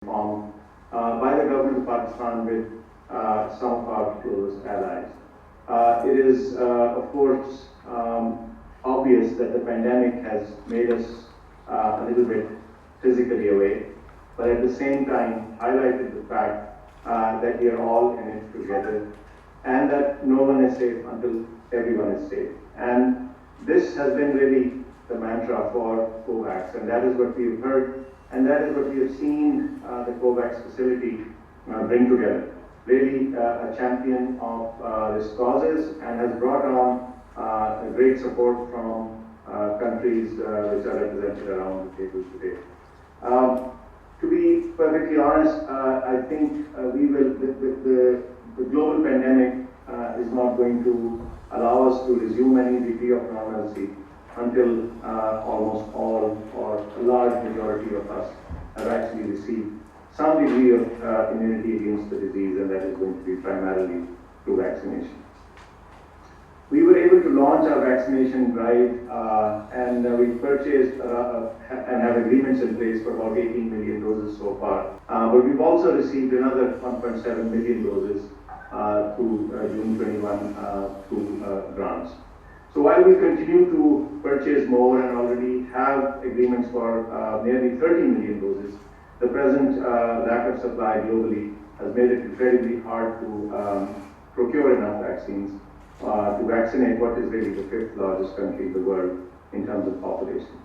formed by the government of Pakistan with some of our close allies. It is, of course, obvious that the pandemic has made us a little bit physically away, but at the same time highlighted the fact that we are all in it together and that no one is safe until everyone is safe. And this has been really the mantra for COVAX, and that is what we have heard, and that is what we have seen the COVAX facility bring together. Really a champion of this causes and has brought on great support from countries which are represented around the table today. To be perfectly honest, I think the global pandemic is not going to allow us to resume any degree of normalcy until almost all or a large majority of us have actually received some degree of immunity against the disease, and that is going to be primarily through vaccination. We were able to launch our vaccination drive and we purchased and have agreements in place for about 18 million doses so far. But we've also received another 1.7 million doses through June 21 through grants. So while we continue to purchase more and already have agreements for nearly 30 million doses, the present lack of supply globally has made it incredibly hard to procure enough vaccines to vaccinate what is really the fifth largest country in the world in terms of population.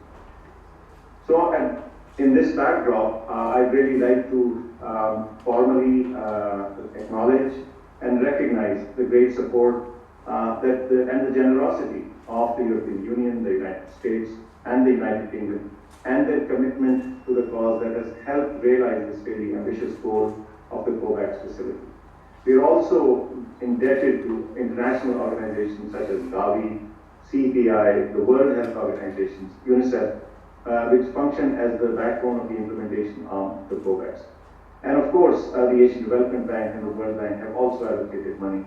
So, and in this backdrop, I'd really like to formally acknowledge and recognize the great support and the generosity of the European Union, the United States, and the United Kingdom, and their commitment to the cause that has helped realize this really ambitious goal of the COVAX facility. We are also indebted to international organizations such as Gavi, CPI, the World Health Organization, UNICEF, which function as the backbone of the implementation of the COVAX. And of course, the Asian Development Bank and the World Bank have also allocated money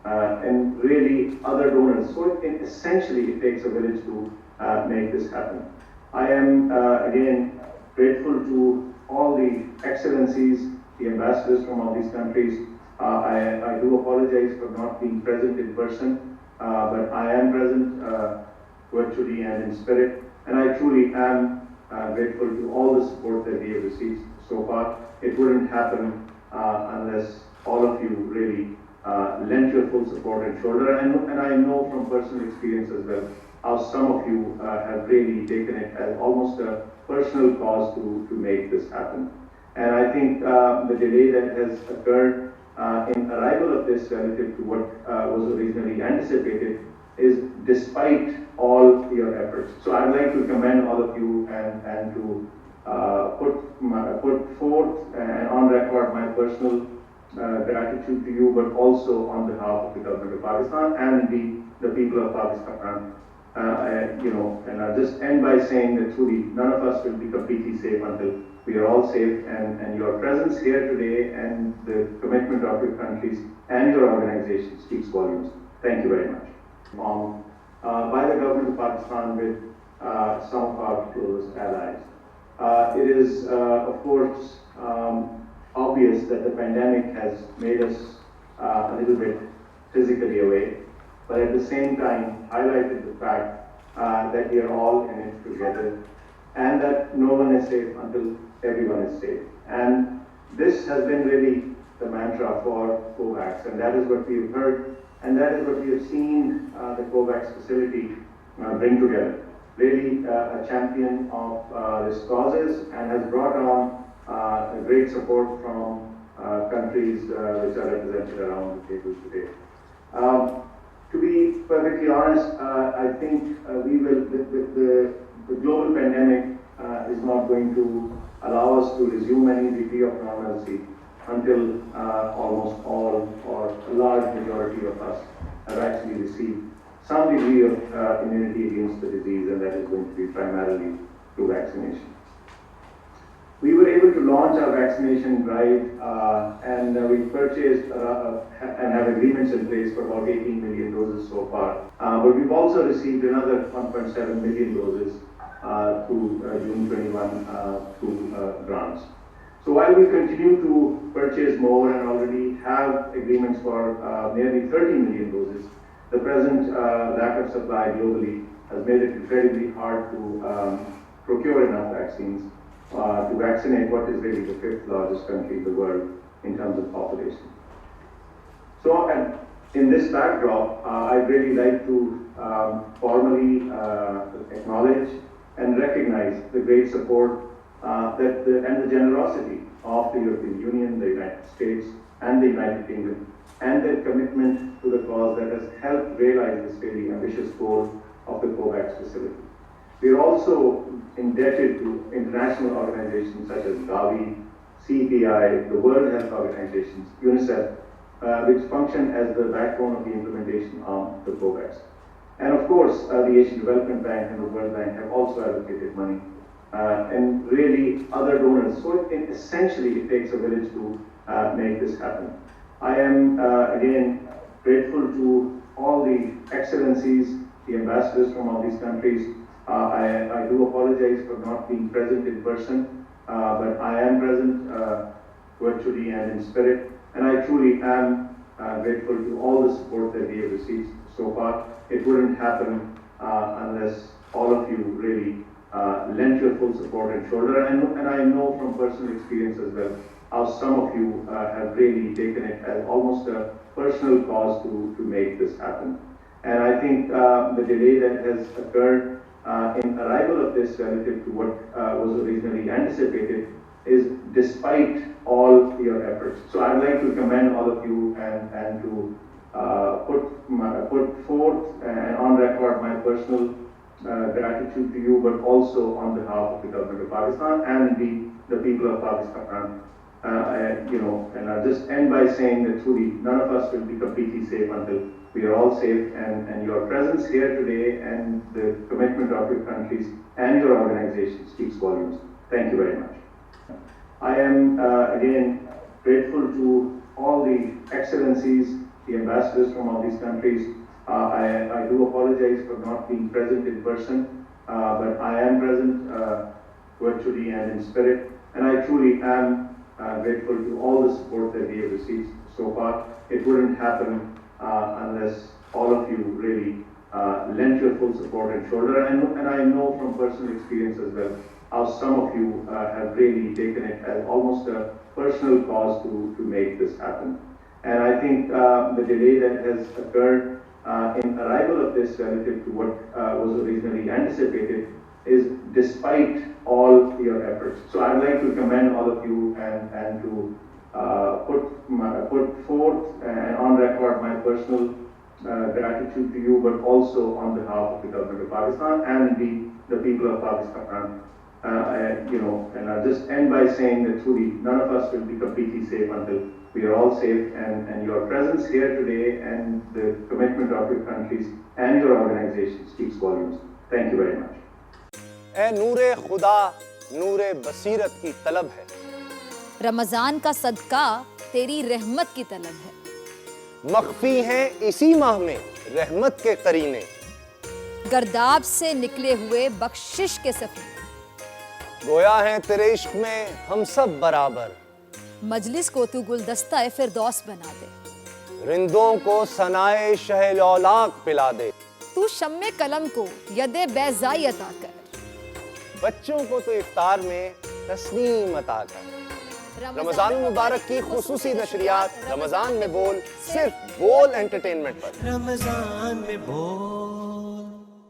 and really other donors. So essentially, it takes a village to make this happen. I am, again, grateful to all the excellencies, the ambassadors from all these countries. I do apologize for not being present in person, but I am present virtually and in spirit, and I truly am grateful to all the support that we have received so far. It wouldn't happen unless all of you really lent your full support and shoulder, and I know from personal experience as well how some of you have really taken it as almost a personal cause to make this happen. And I think the delay that has occurred in arrival of this relative to what was originally anticipated is despite all your efforts. So I'd like to commend all of you and to put forth and on record my personal gratitude to you, but also on behalf of the government of Pakistan and indeed the people of Pakistan. And I'll just end by saying that truly none of us will be completely safe until we are all safe, and your presence here today and the commitment of your countries and your organization speaks volumes. Thank you very much. By the government of Pakistan with some of our close allies. It is, of course, obvious that the pandemic has made us a little bit physically away, but at the same time highlighted the fact that we are all in it together and that no one is safe until everyone is safe. And this has been really the mantra for COVAX, and that is what we have heard, and that is what we have seen the COVAX facility bring together. Really a champion of this causes and has brought on great support from countries which are represented around the table today. To be perfectly honest, I think the global pandemic is not going to allow us to resume any degree of normalcy until almost all or a large majority of us have actually received some degree of immunity against the disease, and that is going to be primarily through vaccination. We were able to launch our vaccination drive and we purchased and have agreements in place for about 18 million doses so far. But we've also received another 1.7 million doses through June 21 through grants. So while we continue to purchase more and already have agreements for nearly 30 million doses, the present lack of supply globally has made it incredibly hard to procure enough vaccines to vaccinate what is really the fifth largest country in the world in terms of population. So, in this backdrop, I'd really like to formally acknowledge and recognize the great support and the generosity of the European Union, the United States, and the United Kingdom, and their commitment to the cause that has helped realize this very ambitious goal of the COVAX facility. We are also indebted to international organizations such as Gavi, CPI, the World Health Organization, UNICEF, which function as the backbone of the implementation of the COVAX. And of course, the Asian Development Bank and the World Bank have also allocated money, and really other donors. So essentially, it takes a village to make this happen. I am, again, grateful to all the excellencies, the ambassadors from all these countries. I do apologize for not being present in person, but I am present virtually and in spirit. And I truly am grateful to all the support that we have received so far. It wouldn't happen unless all of you really lent your full support and shoulder. And I know from personal experience as well how some of you have really taken it as almost a personal cause to make this happen. And I think the delay that has occurred in arrival of this relative to what was originally anticipated is despite all your efforts. So I'd like to commend all of you and to put forth and on record my personal gratitude to you, but also on behalf of the government of Pakistan and indeed the people of Pakistan. And I'll just end by saying that truly none of us will be completely safe until we are all safe, and your presence here today and the commitment of your countries and your organization speaks volumes. Thank you very much. I am, again, grateful to all the excellencies, the ambassadors from all these countries. I do apologize for not being present in person, but I am present virtually and in spirit. And I truly am grateful to all the support that we have received so far. It wouldn't happen unless all of you really lent your full support and shoulder. And I know from personal experience as well how some of you have really taken it as almost a personal cause to make this happen. And I think the delay that has occurred in arrival of this relative to what was originally anticipated is despite all your efforts. So I'd like to commend all of you and to put forth and on record my personal gratitude to you, but also on behalf of the government of Pakistan and indeed the people of Pakistan. And I'll just end by saying that truly none of us will be completely safe until we are all safe, and your presence here today and the commitment of your countries and your organization speaks volumes. Thank you very much. ए नूरे खुदा नूरे बसीरत की तलब है, रमजान का सदका तेरी रहमत की तलब है। मख्फी हैं इसी माह में रहमत के करीने, गर्दाब से निकले हुए बख्शिश के सफीने, गोया है तेरे इश्क में हम सब बराबर, मजलिस को तू गुलदस्ता फिरदौस बना दे, रिंदों को सनाए शहल औलाक पिला दे, तू शम्मे कलम को यदे बैज़ाई अता कर, बच्चों को तो इफ्तार में तस्नीम अता कर। रमजान मुबारक की खुसूसी नशरियात रमजान में बोल, सिर्फ बोल एंटरटेनमेंट पर। रमजान में बोल।